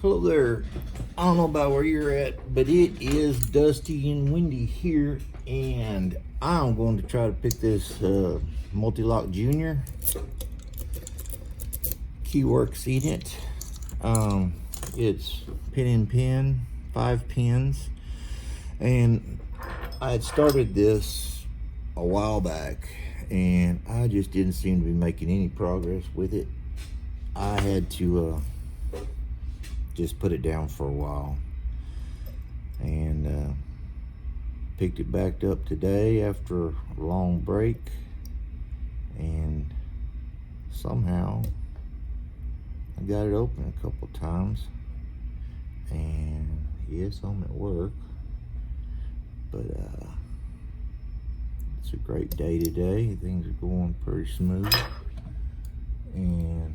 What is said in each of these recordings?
Hello there. I don't know about where you're at, but it is dusty and windy here, and I'm going to try to pick this Mul-T-Lock Junior keywork sealant. It's pin in pin, 5 pins, and I had started this a while back, and I just didn't seem to be making any progress with it. I had to just put it down for a while, and picked it back up today after a long break, and somehow I got it open a couple times, and yes, I'm at work, but it's a great day today. Things are going pretty smooth, and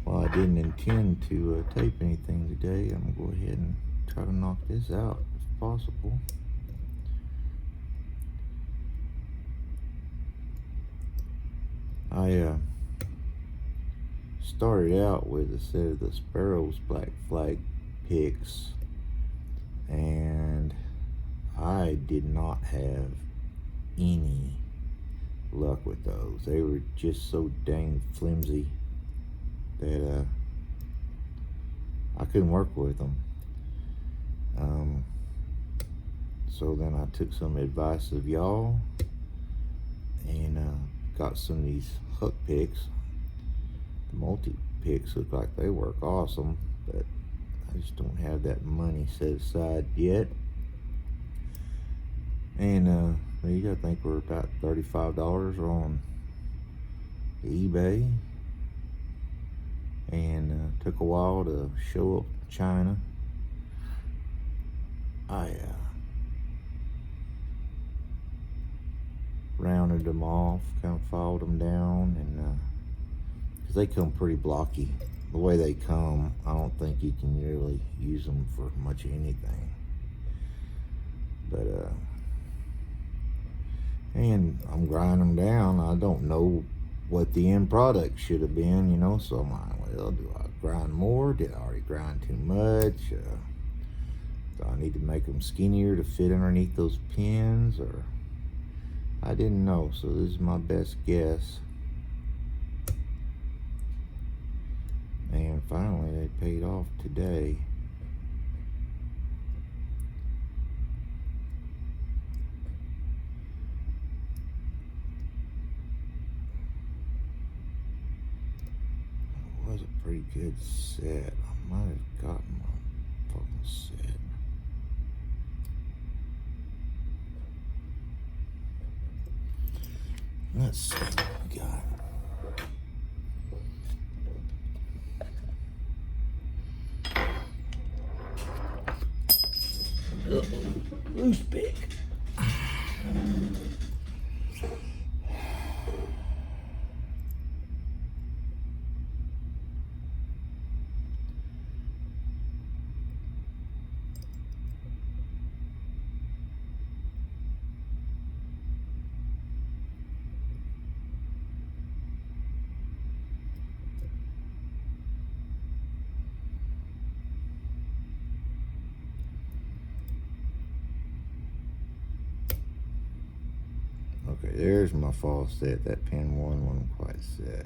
while I didn't intend to tape anything today, I'm gonna go ahead and try to knock this out if possible. I started out with a set of the Sparrow's Black Flag picks, and I did not have any luck with those. They were just so dang flimsy that I couldn't work with them. So then I took some advice of y'all and got some of these hook picks. The multi-picks look like they work awesome, but I just don't have that money set aside yet. And these I think were about $35 on eBay, and took a while to show up in China. I rounded them off, kind of filed them down, and because they come pretty blocky. The way they come, I don't think you can really use them for much of anything. But and I'm grinding them down. I don't know what the end product should have been, you know, so I'm like, well, do I grind more? Did I already grind too much? Do I need to make them skinnier to fit underneath those pins? Or I didn't know, so this is my best guess. And finally they paid off today. It was a pretty good set. I might have gotten my fucking set. Let's see what we got. Loose pick. Okay, there's my fall set. That pin one wasn't quite set.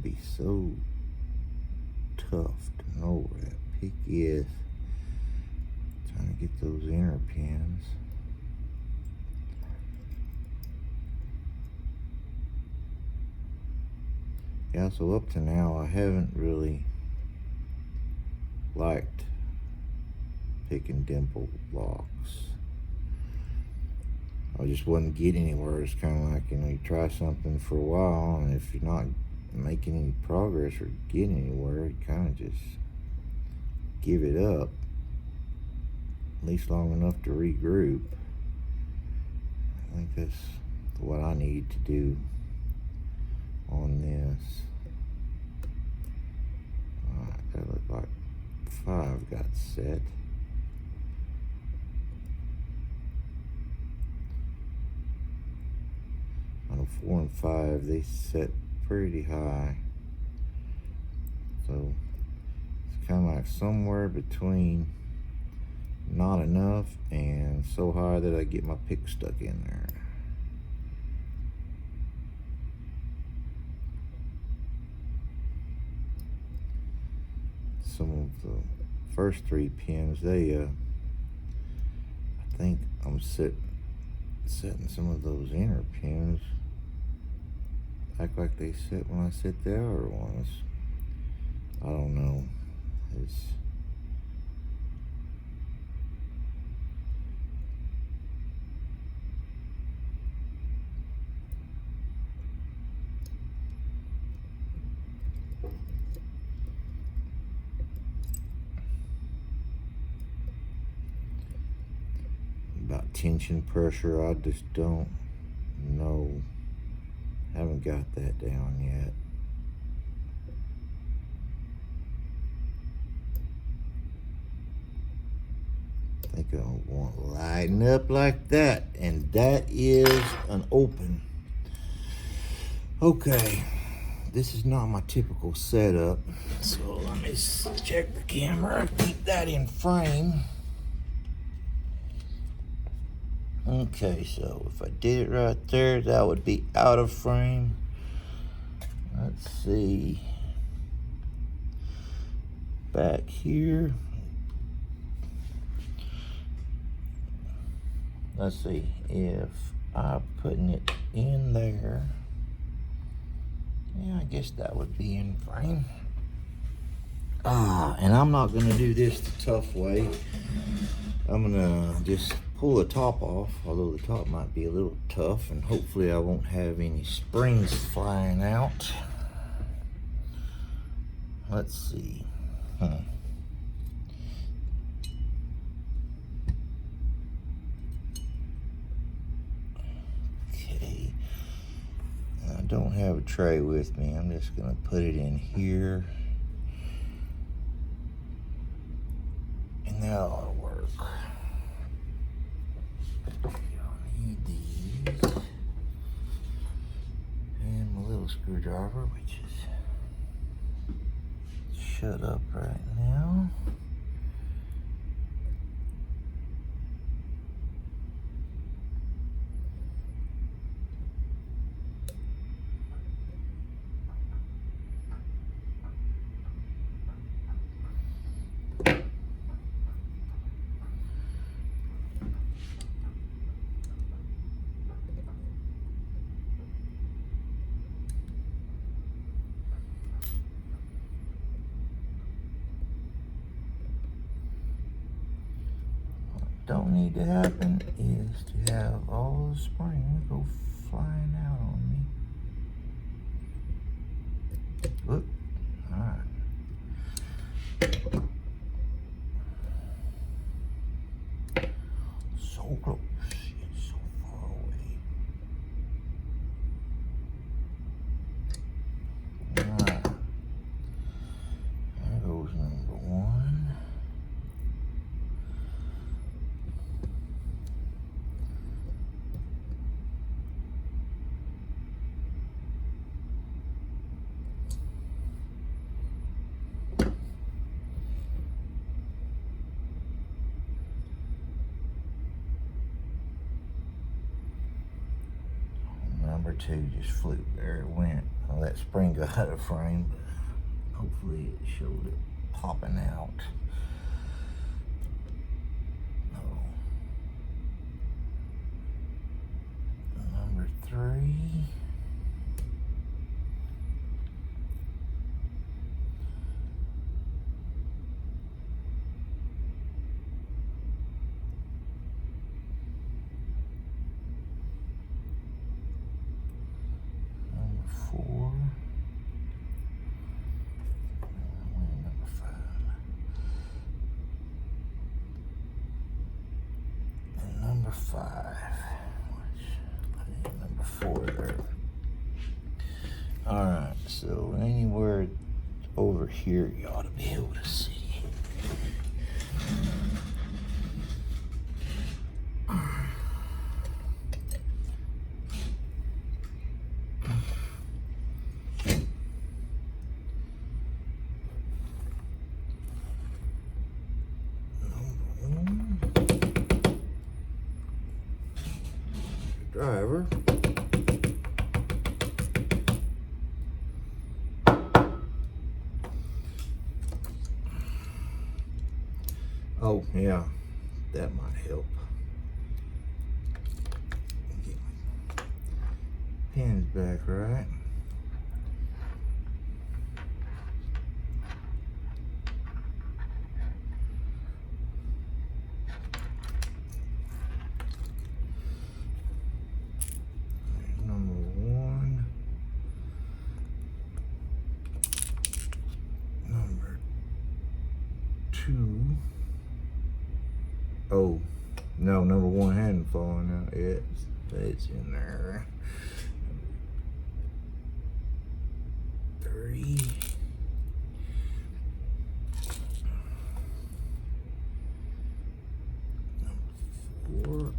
Be so tough to know where that pick is. Trying to get those inner pins. Yeah, so up to now I haven't really liked picking dimple locks. I just wasn't getting anywhere. It's kind of like, you know, you try something for a while, and if you're not making any progress or getting anywhere, you kind of just give it up at least long enough to regroup. I think that's what I need to do on this. Alright, that looked like 5 got set. On 4 and 5, they set pretty high. So it's kind of like somewhere between not enough and so high that I get my pick stuck in there. Some of the first 3 pins, they I think I'm setting some of those inner pins act like they set when I set the outer ones. I don't know. It's about tension pressure, I just don't know. Haven't got that down yet. I think I want to lighten up like that, and that is an open. Okay, this is not my typical setup, so let me check the camera, keep that in frame. Okay, so if I did it right there, that would be out of frame. Let's see. Back here. Let's see, if I'm putting it in there, yeah, I guess that would be in frame. And I'm not gonna do this the tough way. I'm gonna just pull the top off, although the top might be a little tough, and hopefully I won't have any springs flying out. Let's see. Okay. I don't have a tray with me. I'm just gonna put it in here. And that ought to work. Need these. And my little screwdriver, which is shut up right now. Don't need to happen is to have all the springs go flying out on me. Whoop. Alright. So close, yet so far away. Alright. There goes number 1. Number 2 just flew. There it went. Well, that spring got out of frame, but hopefully it showed it popping out. No. Number 3. 5. Number 4 there. Alright, so anywhere over here you ought to be able to see. Driver. Oh, yeah, that might help. Get my pins back right. Number 1. Number 2. Oh, no, number 1 hadn't fallen out yet. It's in there. 3. Number 4.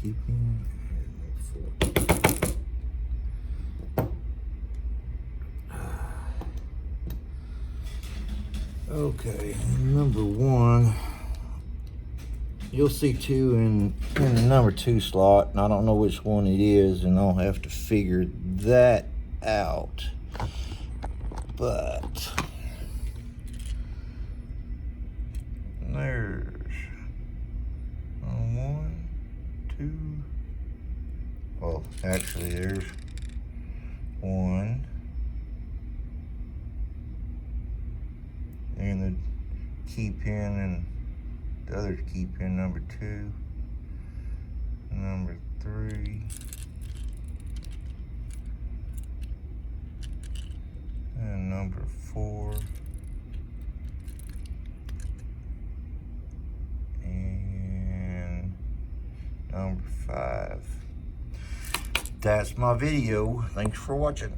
Keeping 4. Okay, number 1. You'll see 2 in the number 2 slot, and I don't know which one it is, and I'll have to figure that out. But there's 1, 2. Well, actually, there's 1. And the key pin and the other key pin, number 2, number 3, and number 4, and number 5. That's my video. Thanks for watching.